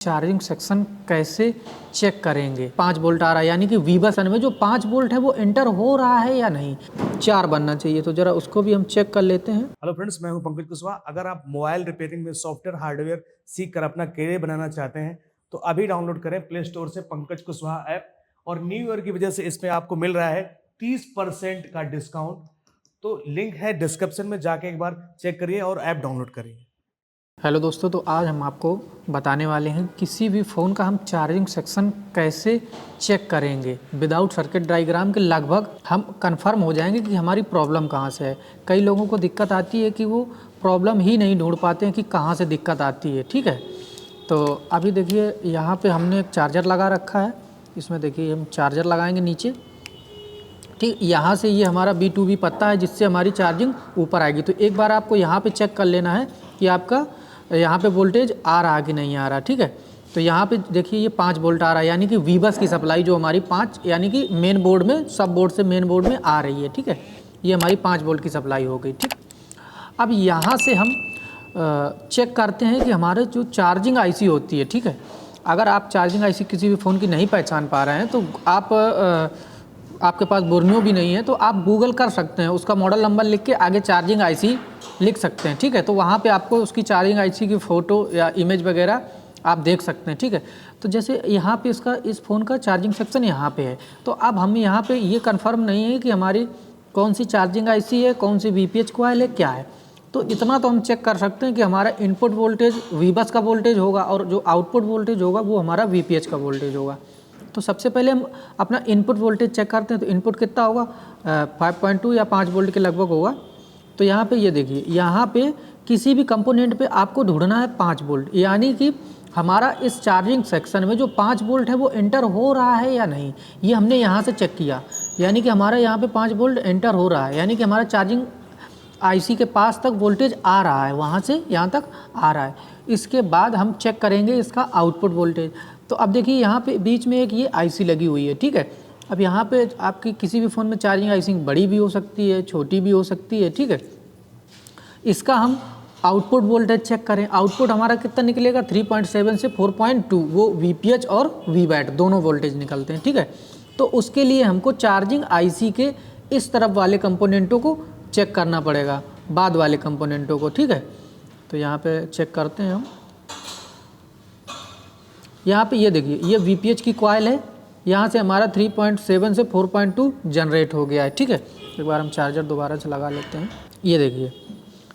Charging section कैसे check करेंगे। 5 volt आ रहा है यानी कि वीबस में जो 5 वोल्ट है वो एंटर हो रहा है या नहीं, 4 बनना चाहिए। तो जरा उसको भी हम चेक कर लेते हैं। हेलो फ्रेंड्स, मैं हूं पंकज कुशवाहा। अगर आप मोबाइल रिपेयरिंग में सॉफ्टवेयर हार्डवेयर सीख कर अपना करियर बनाना चाहते हैं तो अभी डाउनलोड करें प्ले स्टोर से पंकज कुशवाहा ऐप। और न्यू ईयर की वजह से इसमें आपको मिल रहा है 30% का डिस्काउंट। तो लिंक है डिस्क्रिप्शन में, जाके एक बार चेक करिए और ऐप डाउनलोड करिए। हेलो दोस्तों, तो आज हम आपको बताने वाले हैं किसी भी फ़ोन का हम चार्जिंग सेक्शन कैसे चेक करेंगे। विदाउट सर्किट डायग्राम के लगभग हम कंफर्म हो जाएंगे कि हमारी प्रॉब्लम कहाँ से है। कई लोगों को दिक्कत आती है कि वो प्रॉब्लम ही नहीं ढूंढ पाते हैं कि कहाँ से दिक्कत आती है। ठीक है, तो अभी देखिए यहाँ पे हमने एक चार्जर लगा रखा है। इसमें देखिए हम चार्जर लगाएंगे नीचे। ठीक, यहाँ से ये हमारा B2B पत्ता है जिससे हमारी चार्जिंग ऊपर आएगी। तो एक बार आपको यहाँ पे चेक कर लेना है कि आपका यहाँ पे वोल्टेज आ रहा कि नहीं आ रहा। ठीक है, तो यहाँ पे देखिए ये 5 वोल्ट आ रहा है यानी कि वीबस की सप्लाई जो हमारी 5 यानी कि मेन बोर्ड में, सब बोर्ड से मेन बोर्ड में आ रही है। ठीक है, ये हमारी 5 वोल्ट की सप्लाई हो गई। ठीक, अब यहाँ से हम चेक करते हैं कि हमारे जो चार्जिंग IC होती है। ठीक है, अगर आप चार्जिंग IC किसी भी फ़ोन की नहीं पहचान पा रहे हैं तो आपके पास बोर्नियो भी नहीं है तो आप गूगल कर सकते हैं, उसका मॉडल नंबर लिख के आगे चार्जिंग IC लिख सकते हैं। ठीक है, तो वहाँ पे आपको उसकी चार्जिंग IC की फ़ोटो या इमेज वगैरह आप देख सकते हैं। ठीक है, तो जैसे यहाँ पे इस फ़ोन का चार्जिंग सेक्शन यहाँ पे है, तो अब हम यहाँ पे ये कंफर्म नहीं है कि हमारी कौन सी चार्जिंग IC है, कौन सी VPH कॉइल है, क्या है। तो इतना तो हम चेक कर सकते हैं कि हमारा इनपुट वोल्टेज वीबस का वोल्टेज होगा और जो आउटपुट वोल्टेज होगा वो हमारा VPH का वोल्टेज होगा। तो सबसे पहले हम अपना इनपुट वोल्टेज चेक करते हैं। तो इनपुट कितना होगा, 5.2 या 5 वोल्ट के लगभग होगा। तो यहाँ पे ये देखिए, यहाँ पे किसी भी कंपोनेंट पे आपको ढूंढना है 5 वोल्ट, यानी कि हमारा इस चार्जिंग सेक्शन में जो 5 वोल्ट है वो एंटर हो रहा है या नहीं, ये हमने यहाँ से चेक किया। यानी कि हमारा यहाँ पे 5 वोल्ट एंटर हो रहा है, यानी कि हमारा चार्जिंग IC के पास तक वोल्टेज आ रहा है, वहाँ से यहाँ तक आ रहा है। इसके बाद हम चेक करेंगे इसका आउटपुट वोल्टेज। तो अब देखिए यहाँ पे बीच में एक ये IC लगी हुई है। ठीक है, अब यहाँ पे आपकी किसी भी फ़ोन में चार्जिंग IC बड़ी भी हो सकती है, छोटी भी हो सकती है। ठीक है, इसका हम आउटपुट वोल्टेज चेक करें। आउटपुट हमारा कितना निकलेगा, 3.7 से 4.2, वो VPH और VBAT दोनों वोल्टेज निकलते हैं। ठीक है, तो उसके लिए हमको चार्जिंग IC के इस तरफ वाले कंपोनेंटों को चेक करना पड़ेगा, बाद वाले कंपोनेंटों को। ठीक है, तो यहाँ पे चेक करते हैं हम। यहाँ पे ये देखिए, ये VPH की कॉइल है, यहाँ से हमारा 3.7 से 4.2 जनरेट हो गया है। ठीक है, एक बार हम चार्जर दोबारा से लगा लेते हैं। ये देखिए,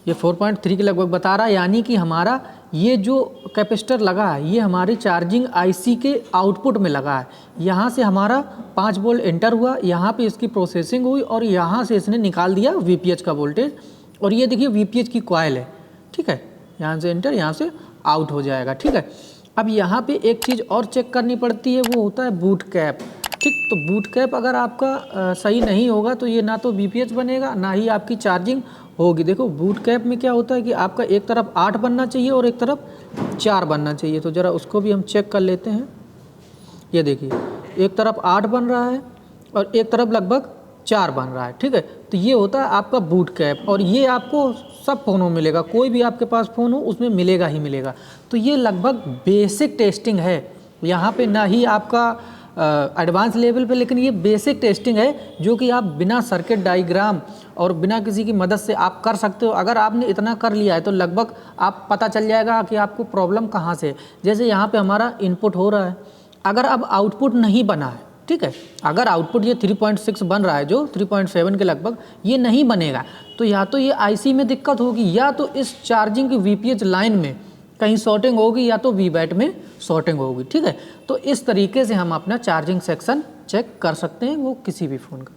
ये 4.3 के लगभग बता रहा है, यानी कि हमारा ये जो कैपेसिटर लगा है ये हमारी चार्जिंग IC के आउटपुट में लगा है। यहाँ से हमारा 5 वोल्ट एंटर हुआ, यहाँ पे इसकी प्रोसेसिंग हुई और यहाँ से इसने निकाल दिया VPH का वोल्टेज। और ये देखिए VPH की कॉइल है। ठीक है, यहाँ से एंटर, यहाँ से आउट हो जाएगा। ठीक है, अब यहाँ पे एक चीज़ और चेक करनी पड़ती है, वो होता है बूट कैप। ठीक, तो बूट कैप अगर आपका सही नहीं होगा तो ये ना तो VPH बनेगा ना ही आपकी चार्जिंग होगी। देखो बूट कैप में क्या होता है कि आपका एक तरफ 8 बनना चाहिए और एक तरफ 4 बनना चाहिए। तो ज़रा उसको भी हम चेक कर लेते हैं। ये देखिए, एक तरफ 8 बन रहा है और एक तरफ लगभग 4 बन रहा है। ठीक है, तो ये होता है आपका बूट कैप और ये आपको सब फ़ोनों में मिलेगा, कोई भी आपके पास फ़ोन हो उसमें मिलेगा ही मिलेगा। तो ये लगभग बेसिक टेस्टिंग है, यहाँ पे ना ही आपका एडवांस लेवल पे, लेकिन ये बेसिक टेस्टिंग है जो कि आप बिना सर्किट डायग्राम और बिना किसी की मदद से आप कर सकते हो। अगर आपने इतना कर लिया है तो लगभग आप पता चल जाएगा कि आपको प्रॉब्लम कहाँ से है। जैसे यहाँ पे हमारा इनपुट हो रहा है, अगर अब आउटपुट नहीं बना है, ठीक है, अगर आउटपुट ये 3.6 बन रहा है जो 3.7 के लगभग, ये नहीं बनेगा तो या तो ये IC में दिक्कत होगी या तो इस चार्जिंग की VPH लाइन में कहीं शॉर्टिंग होगी या तो VBAT में शॉर्टिंग होगी। ठीक है, तो इस तरीके से हम अपना चार्जिंग सेक्शन चेक कर सकते हैं वो किसी भी फ़ोन का।